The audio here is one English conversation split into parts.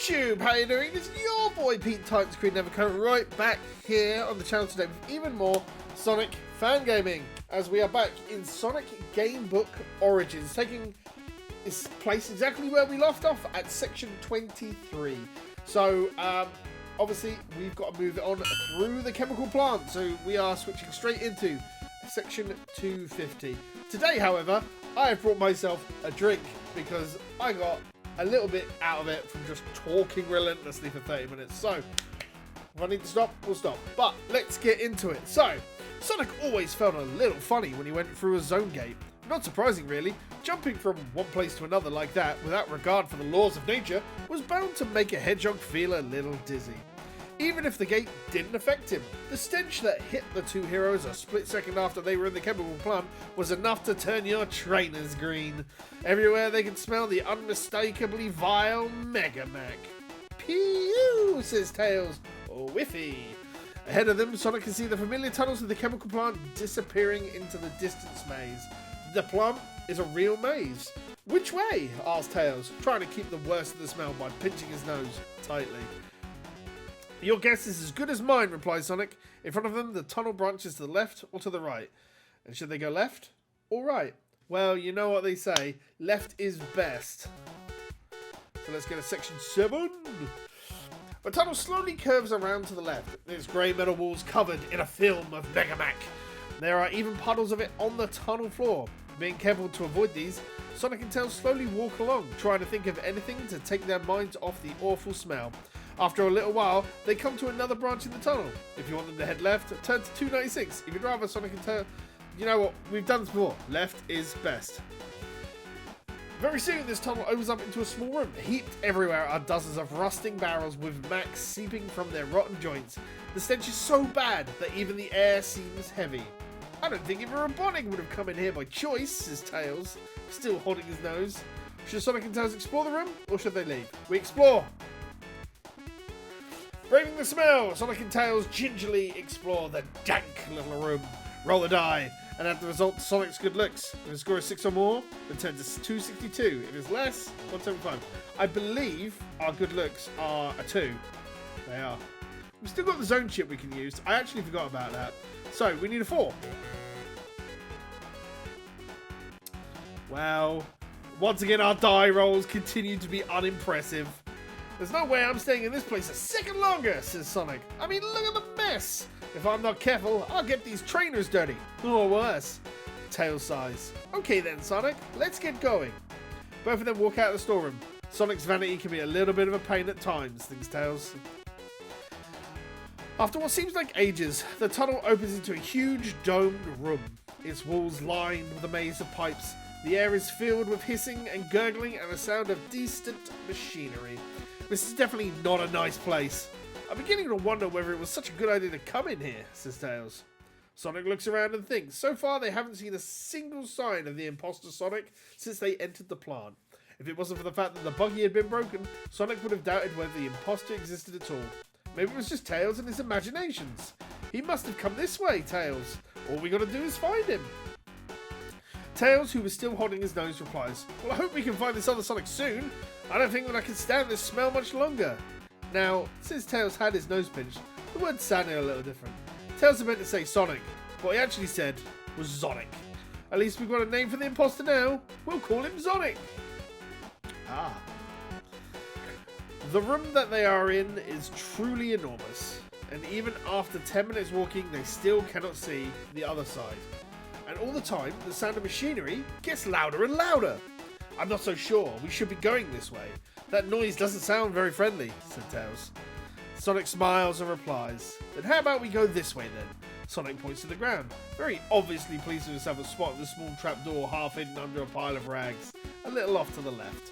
YouTube, how you doing? It's your boy Pete Titan Screen Never Coming right back here on the channel today with even more Sonic fan gaming, as we are back in Sonic Gamebook Origins, taking its place exactly where we left off at section 23. So obviously we've got to move it on through the chemical plant, so we are switching straight into section 250. Today, however, I have brought myself a drink because I got a little bit out of it from just talking relentlessly for 30 minutes. So if I need to stop, we'll stop. But let's get into it. So Sonic always felt a little funny when he went through a zone gate. Not surprising really, jumping from one place to another like that without regard for the laws of nature was bound to make a hedgehog feel a little dizzy. Even if the gate didn't affect him, the stench that hit the two heroes a split second after they were in the chemical plant was enough to turn your trainers green. Everywhere they could smell the unmistakably vile Mega Mack. Pew, says Tails. Whiffy. Ahead of them, Sonic can see the familiar tunnels of the chemical plant disappearing into the distance maze. The plant is a real maze. Which way? Asked Tails, trying to keep the worst of the smell by pinching his nose tightly. Your guess is as good as mine, replies Sonic. In front of them, the tunnel branches to the left or to the right. And should they go left or right? Well, you know what they say. Left is best. So let's go to section 7. The tunnel slowly curves around to the left. Its grey metal walls covered in a film of Mega Mack. There are even puddles of it on the tunnel floor. Being careful to avoid these, Sonic and Tails slowly walk along, trying to think of anything to take their minds off the awful smell. After a little while, they come to another branch in the tunnel. If you want them to head left, turn to 296. If you'd rather, Sonic and Tails, you know what, we've done this before. Left is best. Very soon, this tunnel opens up into a small room. Heaped everywhere are dozens of rusting barrels with Mack seeping from their rotten joints. The stench is so bad that even the air seems heavy. I don't think even Robotnik would have come in here by choice, says Tails, still holding his nose. Should Sonic and Tails explore the room, or should they leave? We explore! Braving the smell, Sonic and Tails gingerly explore the dank little room. Roll a die, and add the result to Sonic's good looks. If the score is 6 or more, then turn to 262. If it's less, 175. I believe our good looks are a 2. They are. We've still got the zone chip we can use. I actually forgot about that. So, we need a 4. Well, once again our die rolls continue to be unimpressive. There's no way I'm staying in this place a second longer, says Sonic. I mean, look at the mess. If I'm not careful, I'll get these trainers dirty. Or worse. Tails sighs. Okay then, Sonic, let's get going. Both of them walk out of the storeroom. Sonic's vanity can be a little bit of a pain at times, thinks Tails. After what seems like ages, the tunnel opens into a huge domed room. Its walls lined with a maze of pipes. The air is filled with hissing and gurgling and the sound of distant machinery. This is definitely not a nice place. I'm beginning to wonder whether it was such a good idea to come in here, says Tails. Sonic looks around and thinks. So far, they haven't seen a single sign of the imposter Sonic since they entered the plant. If it wasn't for the fact that the buggy had been broken, Sonic would have doubted whether the imposter existed at all. Maybe it was just Tails and his imaginations. He must have come this way, Tails. All we gotta do is find him. Tails, who was still holding his nose, replies, well, I hope we can find this other Sonic soon. I don't think that I can stand this smell much longer. Now, since Tails had his nose pinched, the words sounded a little different. Tails had meant to say Sonic. What he actually said was Zonik. At least we've got a name for the imposter now. We'll call him Zonik. Ah. The room that they are in is truly enormous. And even after 10 minutes walking, they still cannot see the other side. And all the time, the sound of machinery gets louder and louder. I'm not so sure. We should be going this way. That noise doesn't sound very friendly, said Tails. Sonic smiles and replies, then how about we go this way then? Sonic points to the ground, very obviously pleased with himself, a spot of the small trapdoor half hidden under a pile of rags, a little off to the left.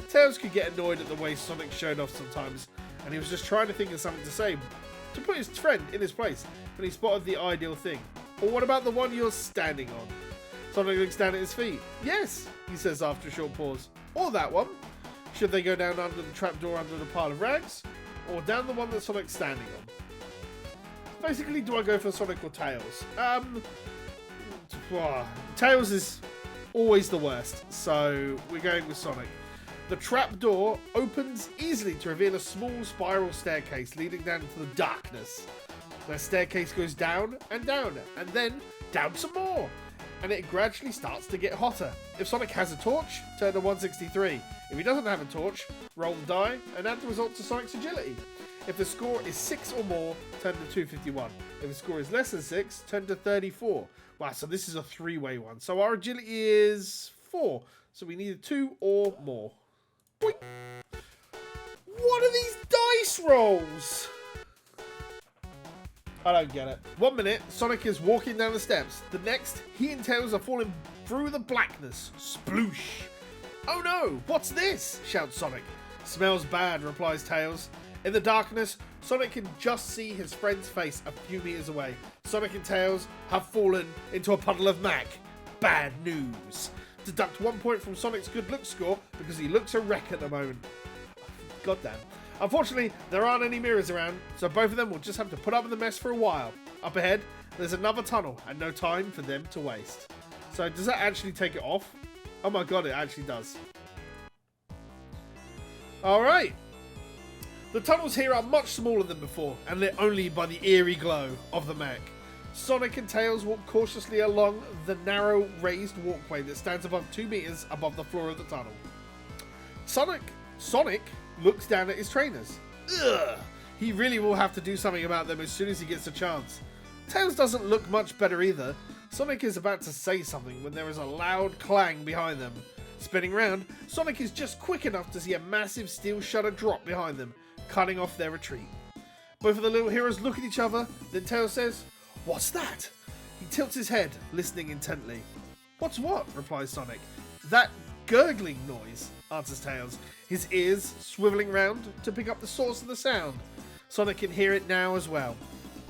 Tails could get annoyed at the way Sonic showed off sometimes, and he was just trying to think of something to say, to put his friend in his place, when he spotted the ideal thing. Or what about the one you're standing on? Sonic looks down at his feet. Yes, he says after a short pause. Or that one. Should they go down under the trapdoor under the pile of rags? Or down the one that Sonic's standing on? Basically, do I go for Sonic or Tails? Tails is always the worst, so we're going with Sonic. The trap door opens easily to reveal a small spiral staircase leading down into the darkness. The staircase goes down, and then down some more. And it gradually starts to get hotter. If Sonic has a torch, turn to 163. If he doesn't have a torch, roll the die and add the result to Sonic's agility. If the score is 6 or more, turn to 251. If the score is less than 6, turn to 34. Wow, so this is a 3-way one. So our agility is 4. So we need a 2 or more. Boink. What are these dice rolls? I don't get it. 1 minute, Sonic is walking down the steps. The next, he and Tails are falling through the blackness. Sploosh. Oh no, what's this? Shouts Sonic. Smells bad, replies Tails. In the darkness, Sonic can just see his friend's face a few meters away. Sonic and Tails have fallen into a puddle of Mack. Bad news. Deduct 1 point from Sonic's good look score because he looks a wreck at the moment. Goddamn. Unfortunately, there aren't any mirrors around, so both of them will just have to put up with the mess for a while. Up ahead, there's another tunnel and no time for them to waste. So does that actually take it off? Oh my god, it actually does. Alright. The tunnels here are much smaller than before and lit only by the eerie glow of the Mack. Sonic and Tails walk cautiously along the narrow raised walkway that stands above 2 meters above the floor of the tunnel. Sonic looks down at his trainers. Ugh! He really will have to do something about them as soon as he gets a chance. Tails doesn't look much better either. Sonic is about to say something when there is a loud clang behind them. Spinning round, Sonic is just quick enough to see a massive steel shutter drop behind them, cutting off their retreat. Both of the little heroes look at each other, then Tails says, "What's that?" He tilts his head, listening intently. "What's what?" replies Sonic. "That gurgling noise," answers Tails, his ears swiveling round to pick up the source of the sound. Sonic can hear it now as well.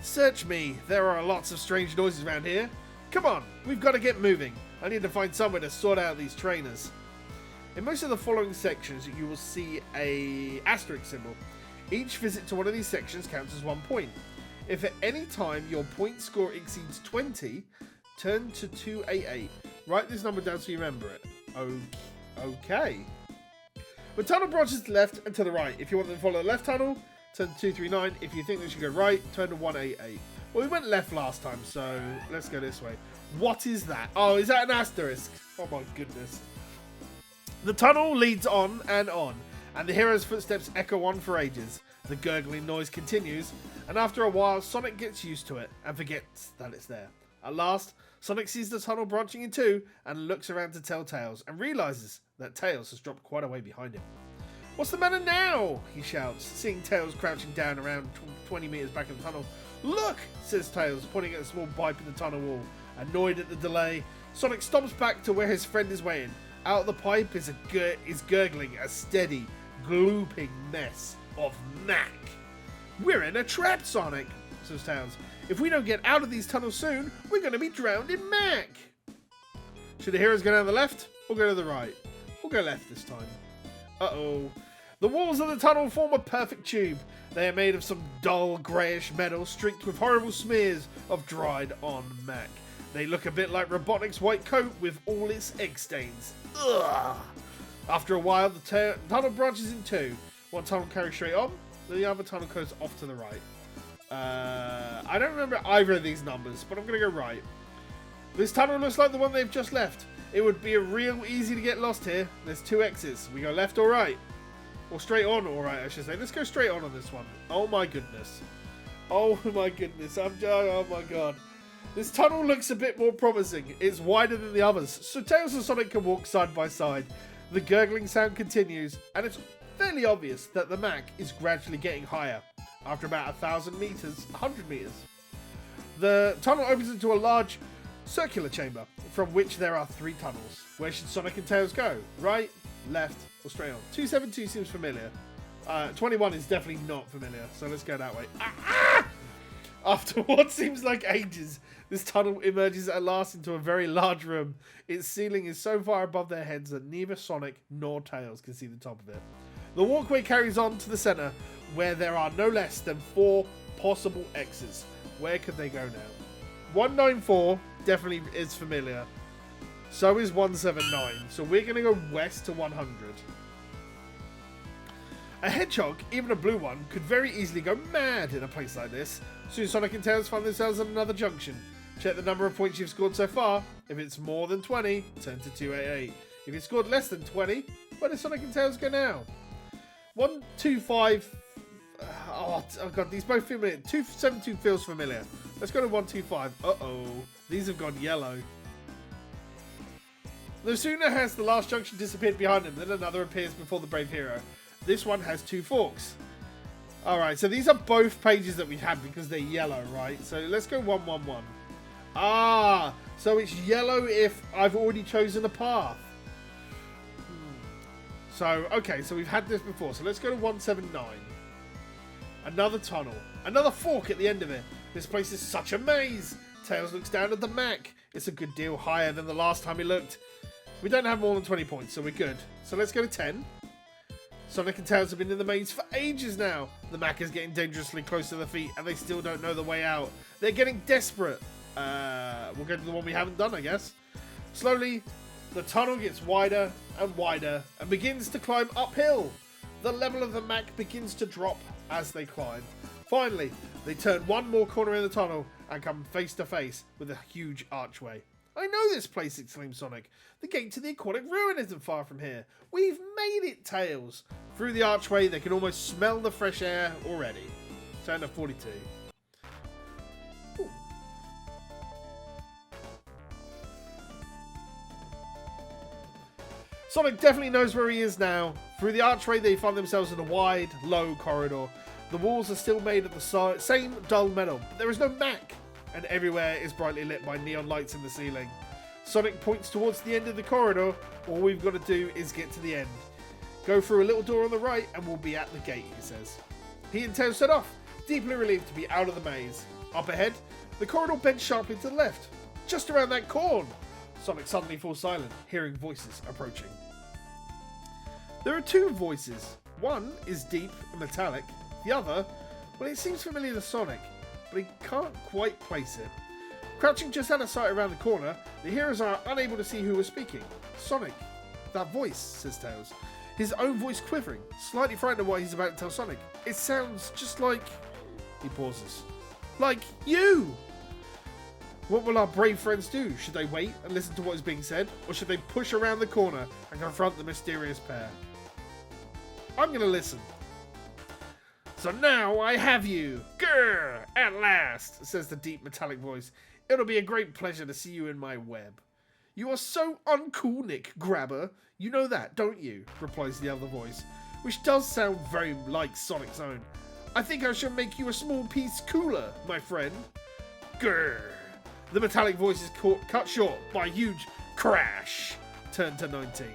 "Search me, there are lots of strange noises around here. Come on, we've got to get moving. I need to find somewhere to sort out these trainers." In most of the following sections, you will see a asterisk symbol. Each visit to one of these sections counts as 1 point. If at any time your point score exceeds 20, turn to 288. Write this number down so you remember it. Okay. The tunnel branches to the left and to the right. If you want them to follow the left tunnel, turn to 239. If you think they should go right, turn to 188. Well, we went left last time, so let's go this way. What is that? Oh, is that an asterisk? Oh my goodness. The tunnel leads on, and the hero's footsteps echo on for ages. The gurgling noise continues, and after a while, Sonic gets used to it and forgets that it's there. At last, Sonic sees the tunnel branching in two and looks around to tell Tails and realizes that Tails has dropped quite a way behind him. "What's the matter now?" he shouts, seeing Tails crouching down around 20 meters back in the tunnel. "Look," says Tails, pointing at a small pipe in the tunnel wall. Annoyed at the delay, Sonic stomps back to where his friend is waiting. Out the pipe is gurgling a steady, glooping mess of Mack. "We're in a trap, Sonic," says Tails. "If we don't get out of these tunnels soon, we're going to be drowned in Mack." Should the heroes go down the left or go to the right? We'll go left this time. Uh-oh. The walls of the tunnel form a perfect tube. They are made of some dull greyish metal streaked with horrible smears of dried on Mack. They look a bit like Robotnik's white coat with all its egg stains. Ugh. After a while, the tunnel branches in two. One tunnel carries straight on, the other tunnel goes off to the right. I don't remember either of these numbers, but I'm going to go right. This tunnel looks like the one they've just left. It would be real easy to get lost here. There's 2 exits. We go left or right? Or straight on or right, I should say. Let's go straight on this one. Oh my goodness. Oh my goodness. Oh my god. This tunnel looks a bit more promising. It's wider than the others, so Tails and Sonic can walk side by side. The gurgling sound continues, and it's fairly obvious that the Mack is gradually getting higher. After about 1,000 meters, 100 meters, the tunnel opens into a large circular chamber, from which there are 3 tunnels. Where should Sonic and Tails go? Right, left, or straight on? 272 seems familiar. 21 is definitely not familiar, so let's go that way. After what seems like ages, this tunnel emerges at last into a very large room. Its ceiling is so far above their heads that neither Sonic nor Tails can see the top of it. The walkway carries on to the center, where there are no less than 4 possible exits. Where could they go now? 194 definitely is familiar. So is 179. So we're going to go west to 100. A hedgehog, even a blue one, could very easily go mad in a place like this. Soon Sonic and Tails find themselves at another junction. Check the number of points you've scored so far. If it's more than 20, turn to 288. If you've scored less than 20, where does Sonic and Tails go now? 1, 2, 5. Oh god, these both feel familiar. 272 feels familiar. Let's go to 1, 2, 5. Uh-oh. These have gone yellow. No sooner has the last junction disappeared behind him than another appears before the brave hero. This one has 2 forks. Alright, so these are both pages that we have because they're yellow, right? So let's go 1, 1, 1. Ah, so it's yellow if I've already chosen a path. So, okay, so we've had this before. So let's go to 179. Another tunnel. Another fork at the end of it. This place is such a maze. Tails looks down at the Mack. It's a good deal higher than the last time he looked. We don't have more than 20 points, so we're good. So let's go to 10. Sonic and Tails have been in the maze for ages now. The Mack is getting dangerously close to the feet, and they still don't know the way out. They're getting desperate. We'll go to the one we haven't done, I guess. Slowly, the tunnel gets wider and wider and begins to climb uphill. The level of the Mack begins to drop as they climb. Finally, they turn one more corner in the tunnel and come face to face with a huge archway. I know this place, exclaims Sonic. The gate to the aquatic ruin isn't far from here. We've made it, Tails. Through the archway, they can almost smell the fresh air already. Turn to 42. Ooh. Sonic definitely knows where he is now. Through the archway, they find themselves in a wide, low corridor. The walls are still made of the same dull metal, but there is no Mack, and everywhere is brightly lit by neon lights in the ceiling. Sonic points towards the end of the corridor. All we've got to do is get to the end. Go through a little door on the right and we'll be at the gate, he says. He and Tails set off, deeply relieved to be out of the maze. Up ahead, the corridor bends sharply to the left. Just around that corner, Sonic suddenly falls silent, hearing voices approaching. There are 2 voices. One is deep and metallic. The other, well, it seems familiar to Sonic, but he can't quite place it. Crouching just out of sight around the corner, the heroes are unable to see who is speaking. Sonic. That voice, says Tails. His own voice quivering, slightly frightened of what he's about to tell Sonic. It sounds just like... He pauses. Like you! What will our brave friends do? Should they wait and listen to what is being said? Or should they push around the corner and confront the mysterious pair? I'm going to listen. So now I have you. Grr! At last, says the deep metallic voice. It'll be a great pleasure to see you in my web. You are so uncool, Nick Grabber. You know that, don't you? Replies the other voice, which does sound very like Sonic's own. I think I shall make you a small piece cooler, my friend. Grr! The metallic voice is cut short by a huge crash. Turn to 19.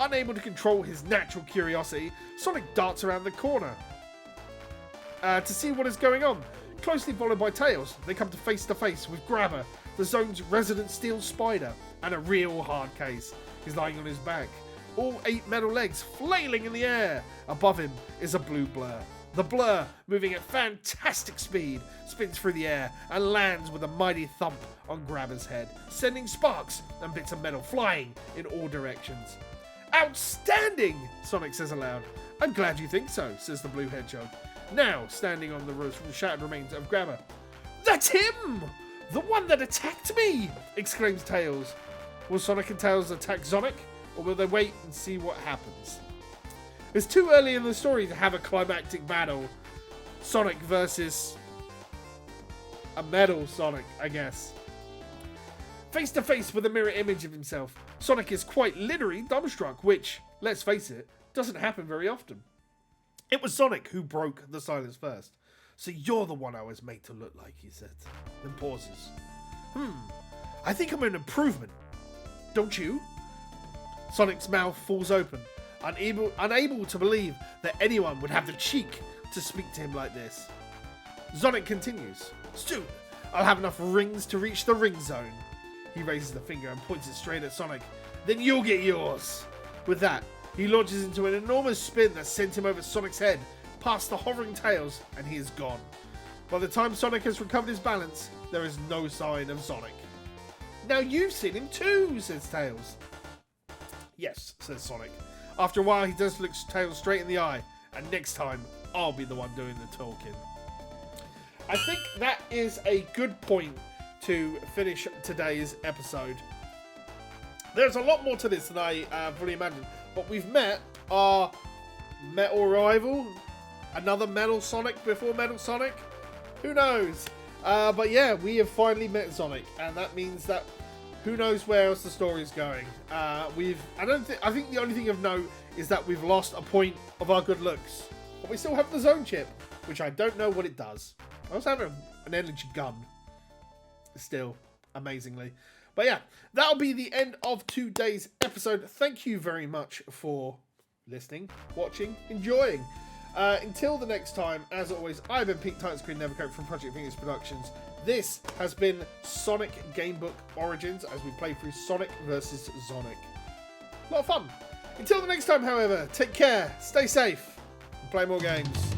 Unable to control his natural curiosity, Sonic darts around the corner to see what is going on. Closely followed by Tails, they come to face with Grabber, the zone's resident steel spider, and a real hard case. He's lying on his back, all 8 metal legs flailing in the air. Above him is a blue blur. The blur, moving at fantastic speed, spins through the air and lands with a mighty thump on Grabber's head, sending sparks and bits of metal flying in all directions. Outstanding! Sonic says aloud. I'm glad you think so, says the blue hedgehog, now standing on the shattered remains of Grabber. That's him! The one that attacked me! Exclaims Tails. Will Sonic and Tails attack Zonik, or will they wait and see what happens? It's too early in the story to have a climactic battle. Sonic versus a metal Sonic, I guess. Face to face with a mirror image of himself, Sonic is quite literally dumbstruck, which, let's face it, doesn't happen very often. It was Sonic who broke the silence first. So you're the one I was made to look like, he said, then pauses. I think I'm an improvement. Don't you? Sonic's mouth falls open, unable to believe that anyone would have the cheek to speak to him like this. Sonic continues. Soon, I'll have enough rings to reach the ring zone. He raises the finger and points it straight at Sonic. Then you'll get yours. With that, he launches into an enormous spin that sent him over Sonic's head, past the hovering Tails, and he is gone. By the time Sonic has recovered his balance, there is no sign of Sonic. Now you've seen him too, says Tails. Yes, says Sonic. After a while, he does look Tails straight in the eye. And next time, I'll be the one doing the talking. I think that is a good point to finish today's episode. There's a lot more to this than I fully imagined. But we've met our metal rival. Another Metal Sonic before Metal Sonic. Who knows? But yeah, we have finally met Zonik. And that means that who knows where else the story's going. I think the only thing of note is that we've lost a point of our good looks. But we still have the zone chip, which I don't know what it does. I also have an energy gun. Still, amazingly. But yeah, that'll be the end of today's episode. Thank you very much for listening, watching, enjoying. Until the next time, as always, I've been Pete Screen Nevercoat from Project Fingers Productions. This has been Sonic Gamebook Origins as we play through Sonic vs. Zonik. A lot of fun. Until the next time, however, take care, stay safe, and play more games.